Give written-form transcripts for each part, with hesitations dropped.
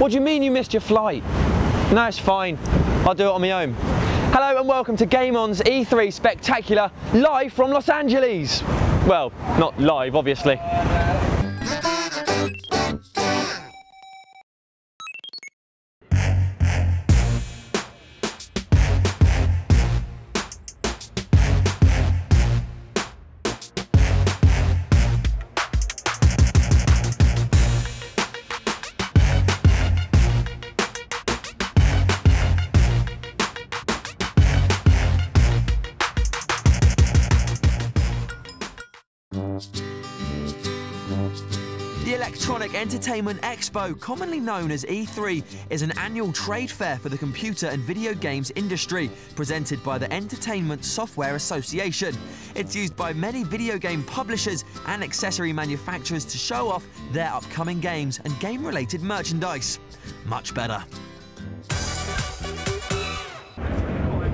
What do you mean you missed your flight? No, it's fine. I'll do it on my own. Hello and welcome to Game On's E3 Spectacular, live from Los Angeles. Well, not live, obviously. The Electronic Entertainment Expo, commonly known as E3, is an annual trade fair for the computer and video games industry, presented by the Entertainment Software Association. It's used by many video game publishers and accessory manufacturers to show off their upcoming games and game-related merchandise. Much better.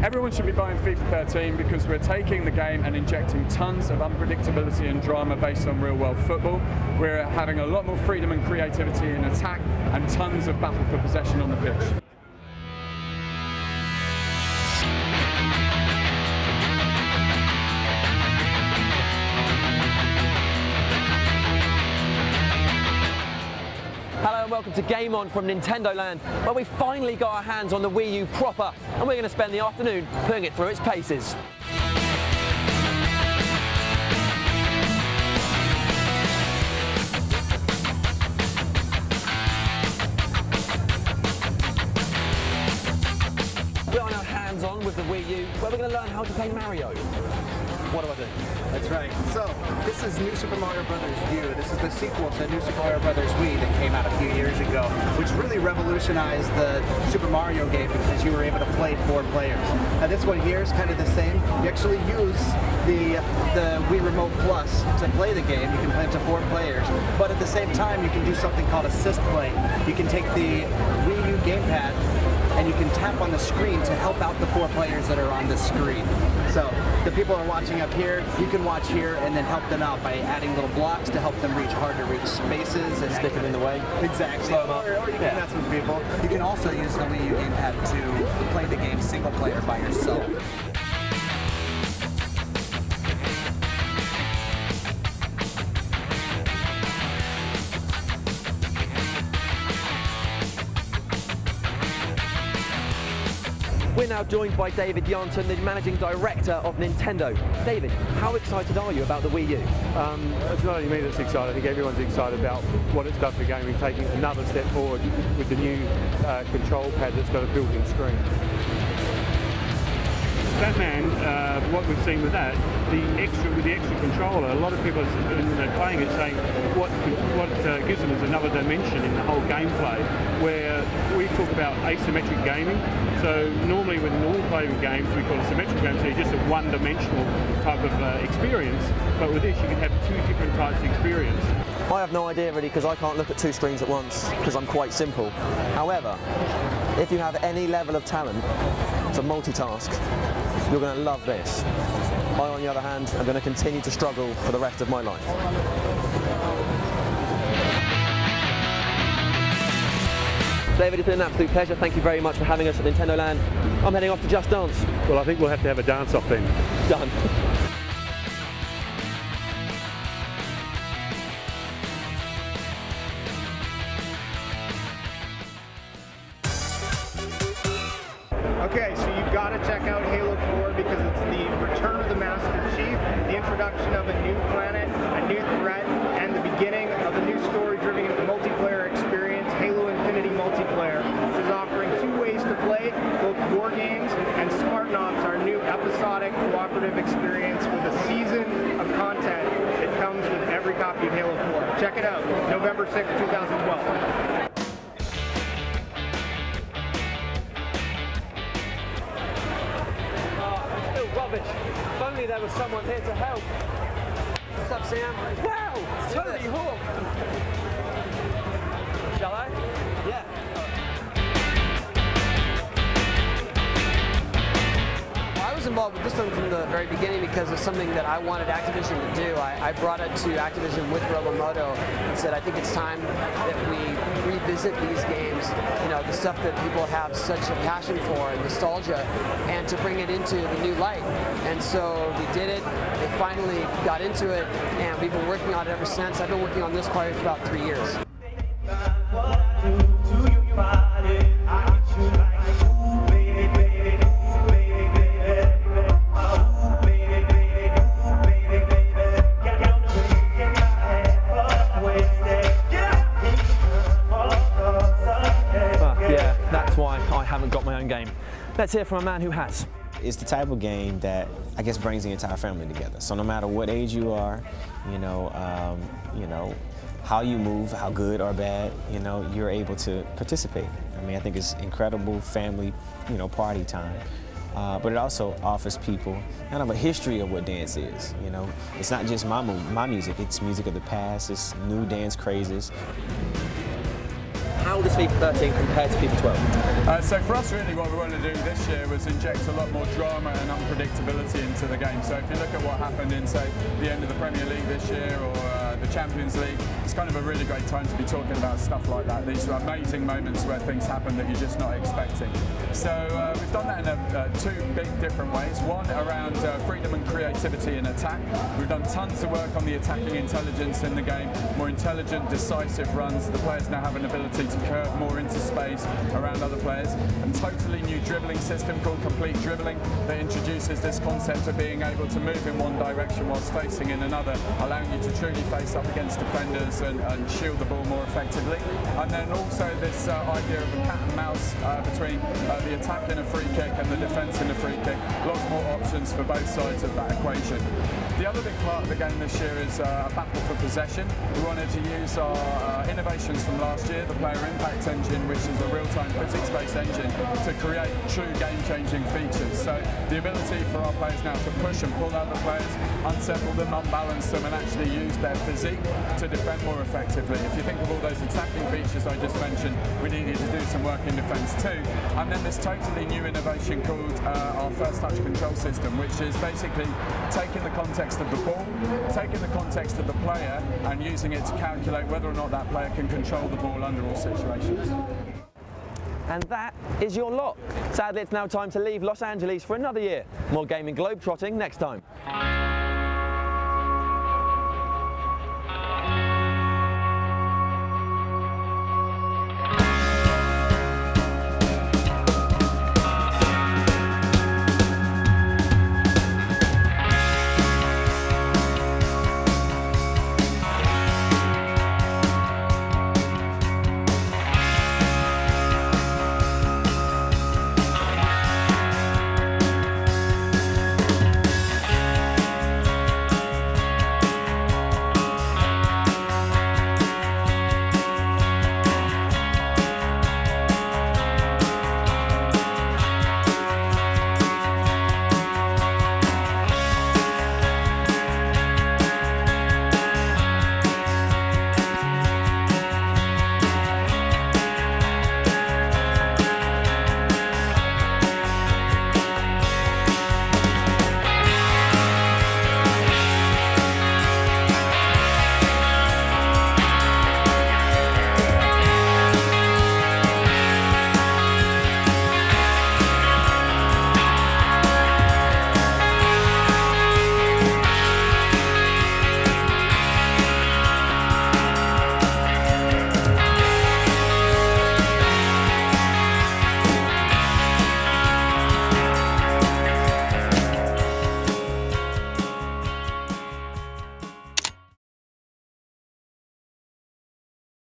Everyone should be buying FIFA 13 because we're taking the game and injecting tons of unpredictability and drama based on real-world football. We're having a lot more freedom and creativity in attack and tons of battle for possession on the pitch. Hello and welcome to Game On from Nintendo Land, where we finally got our hands on the Wii U proper, and we're going to spend the afternoon putting it through its paces. We're on our hands-on with the Wii U, where we're going to learn how to play Mario. What do I do? That's right. So, this is New Super Mario Bros. U. This is the sequel to New Super Mario Bros. Wii that came out a few years ago, which really revolutionized the Super Mario game because you were able to play 4 players. Now this one here is kind of the same. You actually use the Wii Remote Plus to play the game. You can play up to 4 players, but at the same time you can do something called assist play. You can take the Wii U gamepad and you can tap on the screen to help out the 4 players that are on the screen. So the people who are watching up here, you can watch here and then help them out by adding little blocks to help them reach hard to reach spaces and Stick them in the way. Exactly. Slow them up. Or you can mess with people. You can also use the Wii U gamepad to play the game single player by yourself. We're now joined by David Janssen, the Managing Director of Nintendo. David, how excited are you about the Wii U? It's not only me that's excited, I think everyone's excited about what it's done for gaming, taking another step forward with the new control pad that's got a built-in screen. Batman, what we've seen with that, with the extra controller, a lot of people when they're playing it saying what gives them is another dimension in the whole gameplay, where we talk about asymmetric gaming. So normally with normal playing games we call it symmetric games, so you're just a one-dimensional type of experience, but with this you can have 2 different types of experience. I have no idea really because I can't look at 2 screens at once because I'm quite simple. However, if you have any level of talent to multitask, you're going to love this. I, on the other hand, am going to continue to struggle for the rest of my life. David, it's been an absolute pleasure. Thank you very much for having us at Nintendo Land. I'm heading off to Just Dance. Well, I think we'll have to have a dance-off then. Done. Okay, so you've got to check out Halo 4 because it's the return of the Master Chief, the introduction of a new planet, a new threat, and the beginning of a new story-driven multiplayer experience, Halo Infinity Multiplayer, which is offering 2 ways to play, both war games and Spartan Ops, our new episodic cooperative experience with a season of content that comes with every copy of Halo 4. Check it out, November 6th, 2012. Rubbish. If only there was someone here to help. What's up, Sam? Wow! Tony Hawk! Shall I? Yeah. I was involved with this system from the very beginning because it's something that I wanted Activision to do. I brought it to Activision with Robomoto and said, I think it's time that we revisit these games, you know, the stuff that people have such a passion for and nostalgia, and to bring it into the new light. And so we did it. They finally got into it, and we've been working on it ever since. I've been working on this probably for about 3 years. Yeah, that's why I haven't got my own game. Let's hear from a man who has. It's the type of game that I guess brings the entire family together. So no matter what age you are, you know how you move, how good or bad, you know, you're able to participate. I mean, I think it's incredible family, you know, party time. But it also offers people kind of a history of what dance is. You know, it's not just my music; it's music of the past. It's new dance crazes. How does FIFA 13 compare to FIFA 12? So for us, really, what we wanted to do this year was inject a lot more drama and unpredictability into the game. So if you look at what happened in, say, the end of the Premier League this year or the Champions League, it's kind of a really great time to be talking about stuff like that. These are amazing moments where things happen that you're just not expecting. So we've done that in two big different ways. One around freedom and creativity in attack. We've done tons of work on the attacking intelligence in the game, more intelligent, decisive runs. The players now have an ability to curve more into space around other players. A totally new dribbling system called Complete Dribbling that introduces this concept of being able to move in one direction whilst facing in another, allowing you to truly face up against defenders and shield the ball more effectively. And then also this idea of a cat and mouse between the attack in a free kick and the defence in a free kick. Lots more options for both sides of that equation. The other big part of the game this year is a battle for possession. We wanted to use our innovations from last year, the Player Impact Engine, which is a real-time physics-based engine, to create true game-changing features. So the ability for our players now to push and pull other players, unsettle them, unbalance them, and actually use their physique to defend more effectively. If you think of all those attacking features I just mentioned, we needed to do some work in defence too. And then this totally new innovation called our First Touch Control System, which is basically taking the context of the ball, taking the context of the player, and using it to calculate whether or not that player can control the ball under all situations. And that is your lot. Sadly, it's now time to leave Los Angeles for another year. More gaming globetrotting next time.